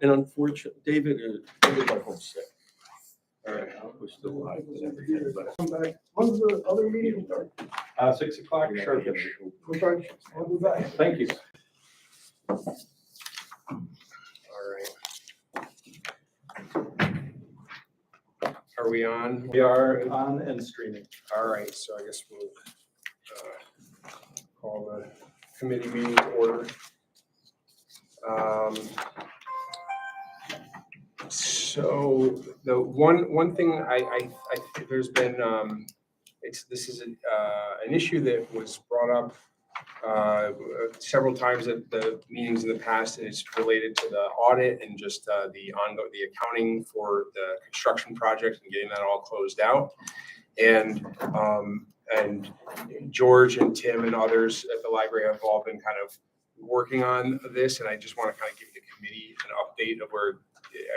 And unfortunately, David got home sick. All right, we're still alive and everything, but Come back. When's the other meeting? 6 o'clock sharpish. Okay, I'll be back. Thank you. All right. Are we on? We are on and streaming. All right, so I guess we'll call the committee meeting to order. So the one thing I there's been this is an issue that was brought up several times at the meetings in the past, and it's related to the audit and just the accounting for the construction project and getting that all closed out. And George and Tim and others at the library have all been kind of working on this, and I just want to kind of give the committee an update of where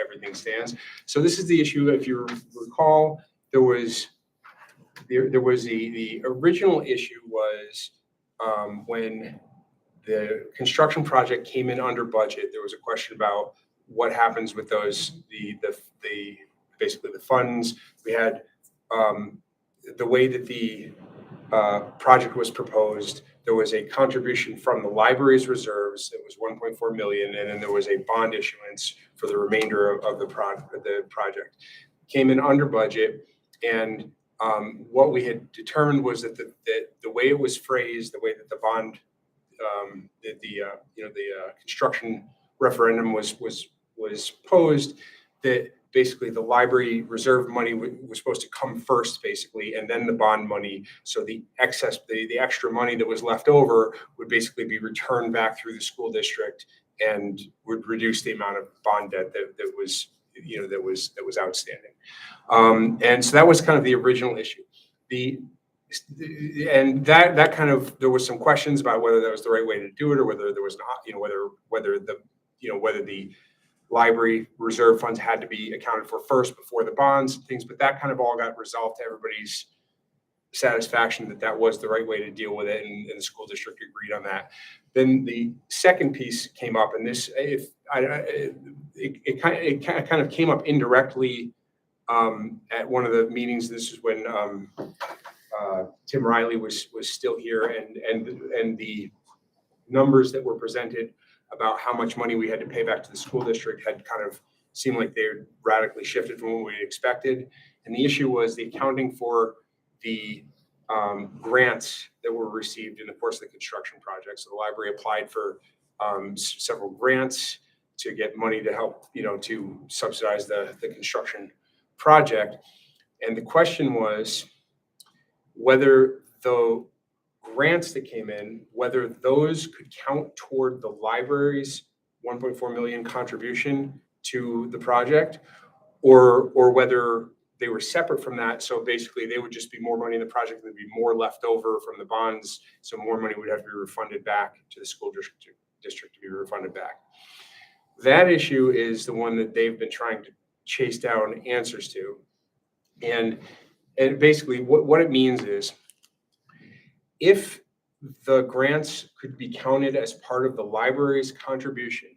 everything stands. So this is the issue. If you recall, there was the original issue was when the construction project came in under budget. There was a question about what happens with those basically the funds. We had the way that the project was proposed. There was a contribution from the library's reserves. It was 1.4 million, and then there was a bond issuance for the remainder of the project. Came in under budget, and what we had determined was that the way it was phrased, the way that the bond, the construction referendum was posed, that basically the library reserve money was supposed to come first, basically, and then the bond money. So the excess, the extra money that was left over would basically be returned back through the school district and would reduce the amount of bond debt that was outstanding. And so that was kind of the original issue. And that kind of, there was some questions about whether that was the right way to do it, or whether there was not, whether the library reserve funds had to be accounted for first before the bonds and things, but that kind of all got resolved to everybody's satisfaction that was the right way to deal with it, and the school district agreed on that. Then the second piece came up, and this, it kind of came up indirectly at one of the meetings. This is when Tim Riley was still here, and the numbers that were presented about how much money we had to pay back to the school district had kind of seemed like they had radically shifted from what we expected. And the issue was the accounting for the grants that were received in the course of the construction project. So the library applied for several grants to get money to help, to subsidize the construction project. And the question was whether the grants that came in, whether those could count toward the library's 1.4 million contribution to the project, or whether they were separate from that. So basically they would just be more money in the project, there'd be more left over from the bonds, so more money would have to be refunded back to the school district to be refunded back. That issue is the one that they've been trying to chase down answers to. And basically what it means is, if the grants could be counted as part of the library's contribution,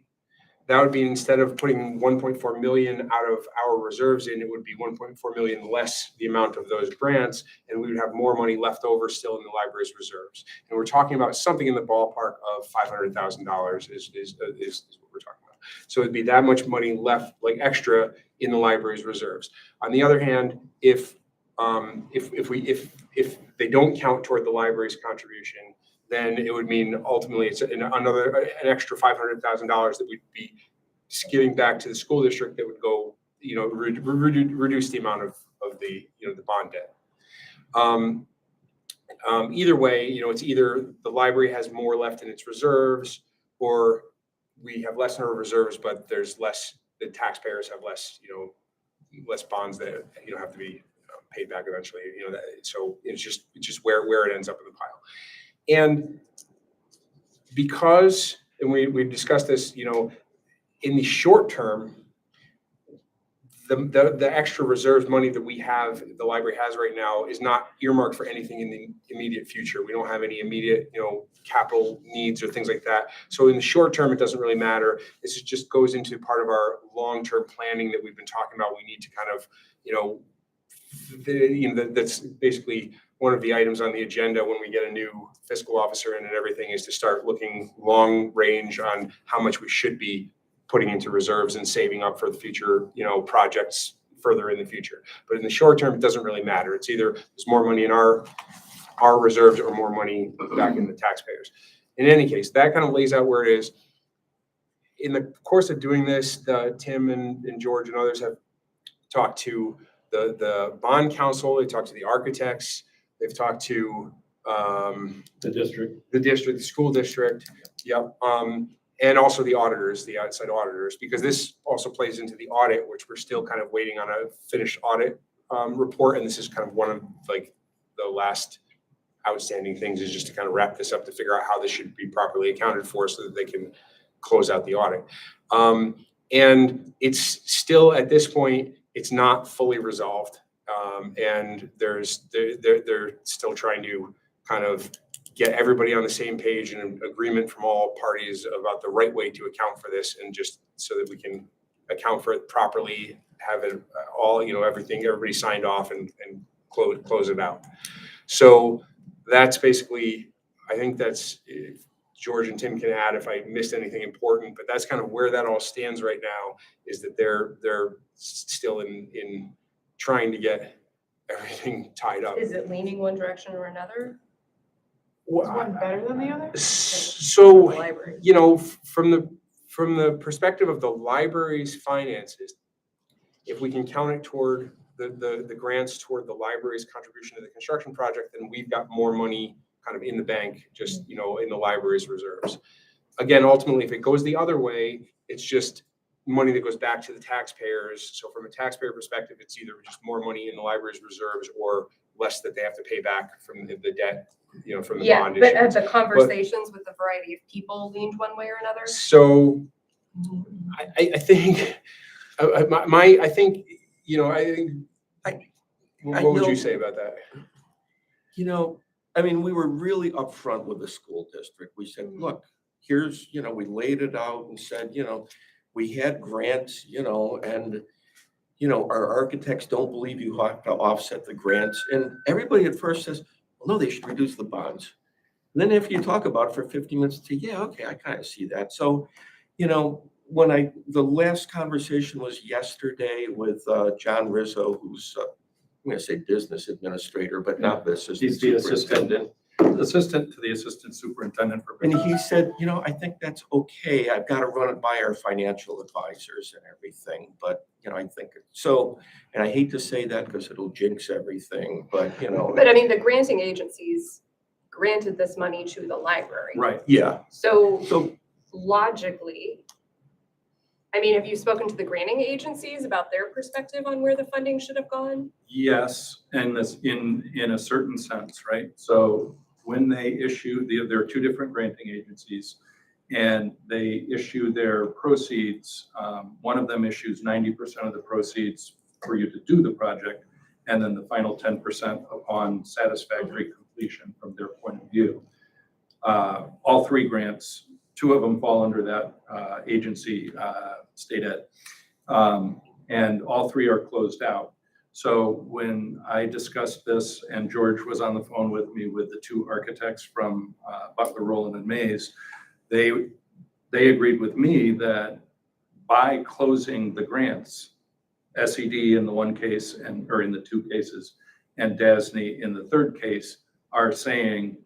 that would be, instead of putting 1.4 million out of our reserves in, it would be 1.4 million less the amount of those grants, and we would have more money left over still in the library's reserves. And we're talking about something in the ballpark of $500,000 is what we're talking about. So it'd be that much money left, like extra, in the library's reserves. On the other hand, if they don't count toward the library's contribution, then it would mean ultimately it's an extra $500,000 that we'd be giving back to the school district that would go, reduce the amount of the bond debt. Either way, it's either the library has more left in its reserves, or we have less in our reserves, but there's less, the taxpayers have less, less bonds that have to be paid back eventually. So it's just where it ends up in the pile. And because, and we discussed this, in the short term, the extra reserves money that we have, the library has right now, is not earmarked for anything in the immediate future. We don't have any immediate, capital needs or things like that. So in the short term, it doesn't really matter. This just goes into part of our long-term planning that we've been talking about. We need to kind of, that's basically one of the items on the agenda when we get a new fiscal officer in and everything, is to start looking long range on how much we should be putting into reserves and saving up for the future, projects further in the future. But in the short term, it doesn't really matter. It's either there's more money in our reserves or more money back in the taxpayers. In any case, that kind of lays out where it is. In the course of doing this, Tim and George and others have talked to the bond council. They talked to the architects. They've talked to the school district. Yep. And also the auditors, the outside auditors, because this also plays into the audit, which we're still kind of waiting on a finished audit report. And this is kind of one of like the last outstanding things, is just to kind of wrap this up to figure out how this should be properly accounted for so that they can close out the audit. And it's still, at this point, it's not fully resolved. And they're still trying to kind of get everybody on the same page and agreement from all parties about the right way to account for this, and just so that we can account for it properly, have it all, everybody signed off and close it out. So that's basically, I think that's, George and Tim can add if I missed anything important, but that's kind of where that all stands right now, is that they're still in trying to get everything tied up. Is it leaning one direction or another? Is one better than the other? So, The library. from the perspective of the library's finances, if we can count it toward the grants toward the library's contribution to the construction project, then we've got more money kind of in the bank, just, in the library's reserves. Again, ultimately, if it goes the other way, it's just money that goes back to the taxpayers. So from a taxpayer perspective, it's either just more money in the library's reserves or less that they have to pay back from the debt, from the Yeah, bond but issuance. the conversations with the variety of people leaned one way or another? So I think, I think, what would you say about that? We were really upfront with the school district. We said, look, here's, we laid it out and said, we had grants, and, our architects don't believe you have to offset the grants. And everybody at first says, well, no, they should reduce the bonds. And then after you talk about it for 50 minutes, say, yeah, okay, I kind of see that. So, when the last conversation was yesterday with John Rizzo, who's, I'm going to say business administrator, but not business. He's the assistant to the assistant superintendent for. And he said, I think that's okay. I've got to run it by our financial advisors and everything. But, I think so, and I hate to say that because it'll jinx everything, but, But I mean, the granting agencies granted this money to the library. Right. Yeah. So logically, have you spoken to the granting agencies about their perspective on where the funding should have gone? Yes, and this in a certain sense, right? So when they issue, there are two different granting agencies, and they issue their proceeds. One of them issues 90% of the proceeds for you to do the project, and then the final 10% upon satisfactory completion from their point of view. All three grants, two of them fall under that agency, state ed, and all three are closed out. So when I discussed this, and George was on the phone with me with the two architects from Butler, Rowland, and Mays, they agreed with me that by closing the grants, SED in the one case or in the two cases, and DASNY in the third case, are saying,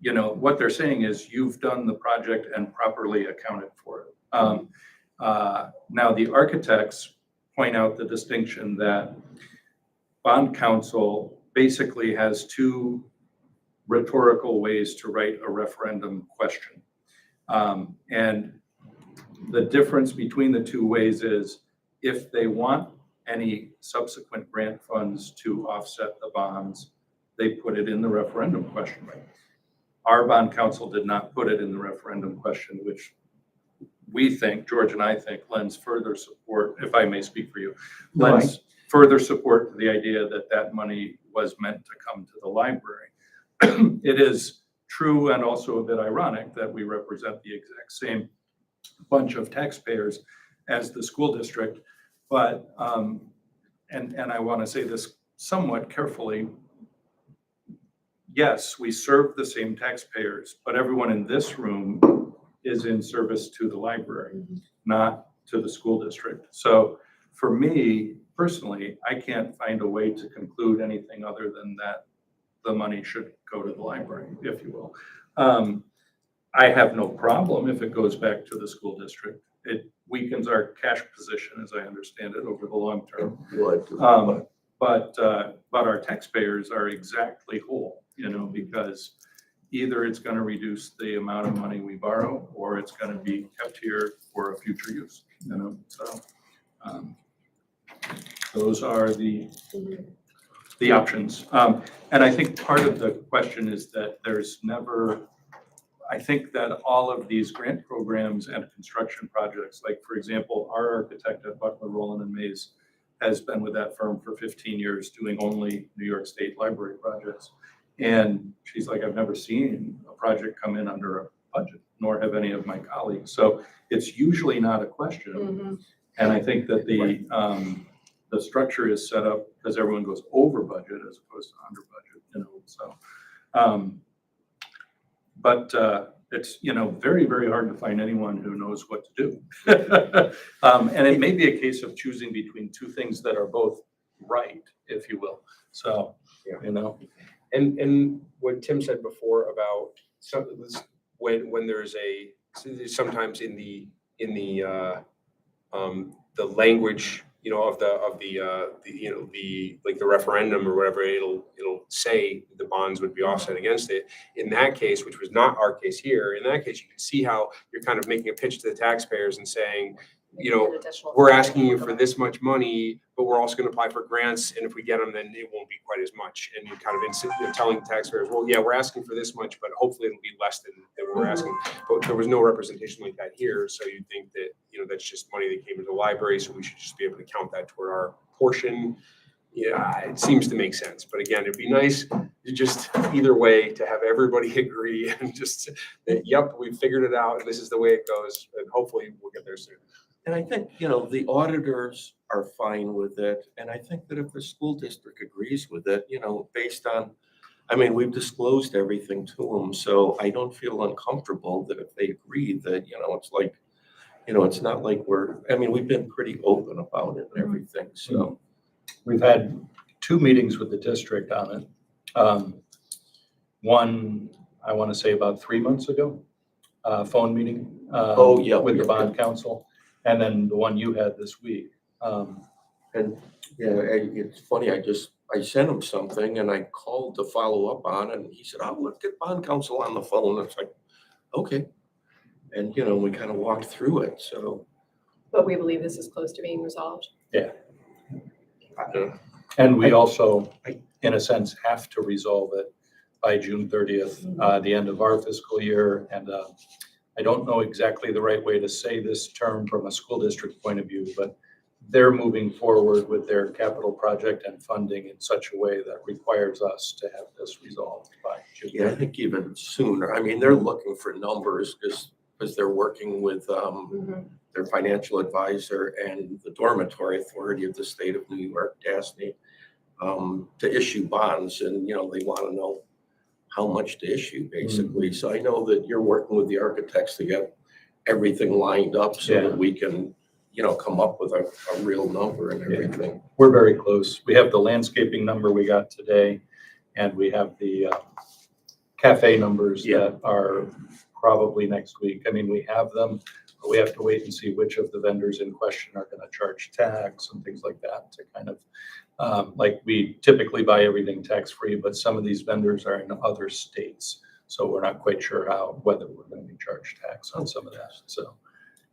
what they're saying is you've done the project and properly accounted for it. Now the architects point out the distinction that bond counsel basically has two rhetorical ways to write a referendum question. And the difference between the two ways is if they want any subsequent grant funds to offset the bonds, they put it in the referendum question. Our bond counsel did not put it in the referendum question, which we think, George and I think, lends further support, if I may speak for you, No, lends further support to the idea that that money was meant to come to the library. It is true and also a bit ironic that we represent the exact same bunch of taxpayers as the school district, but, and I want to say this somewhat carefully, yes, we serve the same taxpayers, but everyone in this room is in service to the library, not to the school district. So for me, personally, I can't find a way to conclude anything other than that the money should go to the library, if you will. I have no problem if it goes back to the school district. It weakens our cash position, as I understand it, over the long term. But our taxpayers are exactly whole, you know, because either it's going to reduce the amount of money we borrow, or it's going to be kept here for a future use, you know. So those are the options. And I think part of the question is that there's never, I think that all of these grant programs and construction projects, like for example, our architect at Butler, Rowland and Mays has been with that firm for 15 years doing only New York State library projects. And she's like, I've never seen a project come in under a budget, nor have any of my colleagues. So it's usually not a question. And I think that the structure is set up because everyone goes over budget as opposed to under budget, you know, so. But it's, you know, very, very hard to find anyone who knows what to do. And it may be a case of choosing between two things that are both right, if you will. So, you know. And what Tim said before about when there's sometimes in the language, you know, of the you know, the referendum or whatever, it'll say the bonds would be offset against it. In that case, which was not our case here, in that case, you can see how you're kind of making a pitch to the taxpayers and saying, you know, we're asking you for this much money, but we're also going to apply for grants, and if we get them, then it won't be quite as much. And you're kind of telling taxpayers, well, yeah, we're asking for this much, but hopefully it'll be less than what we're asking. But there was no representation like that here, so you think that, you know, that's just money that came to the library, so we should just be able to count that toward our portion. Yeah, it seems to make sense. But again, it'd be nice to just either way to have everybody agree and just, yep, we figured it out, and this is the way it goes, and hopefully we'll get there soon. And I think, you know, the auditors are fine with it. And I think that if the school district agrees with it, you know, based on, I mean, we've disclosed everything to them. So I don't feel uncomfortable that if they agree that, you know, it's like, you know, it's not like we've been pretty open about it and everything. So We've had 2 meetings with the district on it. One, I want to say about 3 months ago, phone meeting. With the bond council. And then the one you had this week. And yeah, it's funny, I sent him something and I called to follow up on it, and he said, oh, let's get bond counsel on the phone. It's like, okay. And, you know, we kind of walked through it, so. But we believe this is close to being resolved. Yeah. And we also, in a sense, have to resolve it by June 30th, the end of our fiscal year. And I don't know exactly the right way to say this term from a school district point of view, but they're moving forward with their capital project and funding in such a way that requires us to have this resolved by June. Yeah, I think even sooner. I mean, they're looking for numbers because they're working with their financial advisor and the dormitory authority of the state of New York, DASNY, to issue bonds. And, you know, they want to know how much to issue, basically. So I know that you're working with the architects to get everything lined up so that we can, you know, come up with a real number and everything. We're very close. We have the landscaping number we got today, and we have the cafe numbers that are probably next week. I mean, we have them, but we have to wait and see which of the vendors in question are going to charge tax and things like that to kind of, like we typically buy everything tax-free, but some of these vendors are in other states. So we're not quite sure whether we're going to be charged tax on some of that. So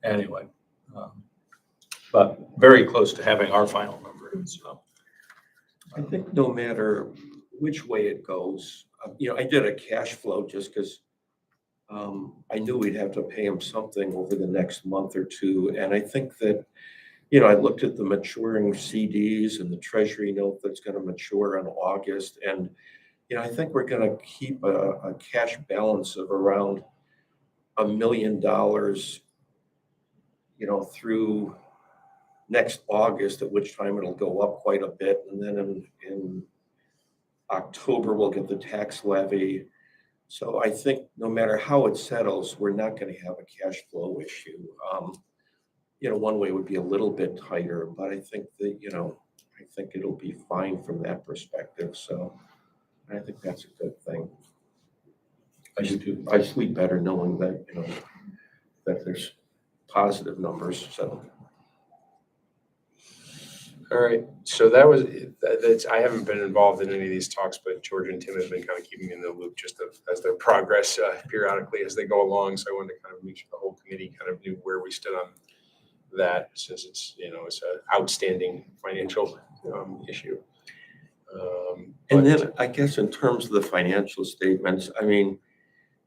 anyway, but very close to having our final number. So I think no matter which way it goes, you know, I did a cash flow just because I knew we'd have to pay him something over the next month or two. And I think that, you know, I looked at the maturing CDs and the treasury note that's going to mature in August. And, you know, I think we're going to keep a cash balance of around $1 million, you know, through next August, at which time it'll go up quite a bit. And then in October, we'll get the tax levy. So I think no matter how it settles, we're not going to have a cash flow issue. You know, one way would be a little bit tighter, but I think that, you know, I think it'll be fine from that perspective. So I think that's a good thing. I sleep better knowing that, you know, that there's positive numbers. So. All right, so that was, that's, I haven't been involved in any of these talks, but George and Tim have been kind of keeping me in the loop just as their progress periodically as they go along. So I wanted to kind of make sure the whole committee kind of knew where we stood on that, since it's, you know, it's an outstanding financial issue. And then I guess in terms of the financial statements, I mean,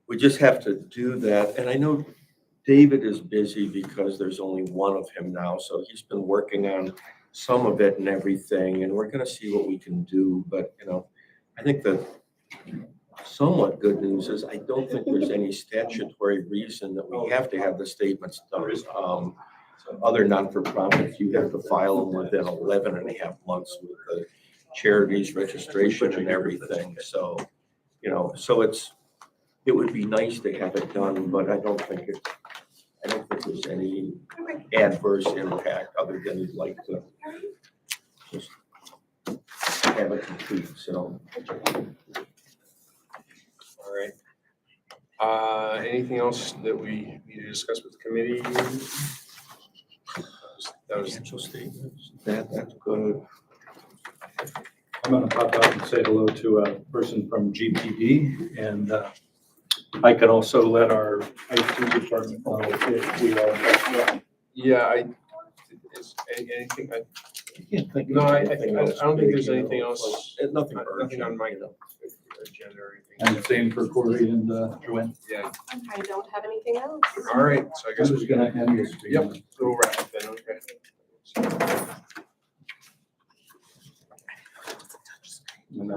we just have to do that. And I know David is busy because there's only one of him now. So he's been working on some of it and everything, and we're gonna see what we can do. But, you know, I think the somewhat good news is I don't think there's any statutory reason that we have to have the statements done. Other not-for-profits, you have to file them within 11 and a half months with the charities registration and everything. So, you know, so it would be nice to have it done, but I don't think there's any adverse impact other than you'd like to just have it complete, so. All right. Anything else that we need to discuss with the committee? That was Financial statements, that's good. I'm gonna pop out and say hello to a person from GPD, and I can also let our IT department know if we are. yeah, anything, can't think no, I don't think there's anything else. Nothing Nothing on my urgent. agenda or And anything. the same for Corey and Joanne. Yeah, I don't have anything else. all right, so I guess Who's we're gonna end this? Yep. We'll wrap up then, okay. And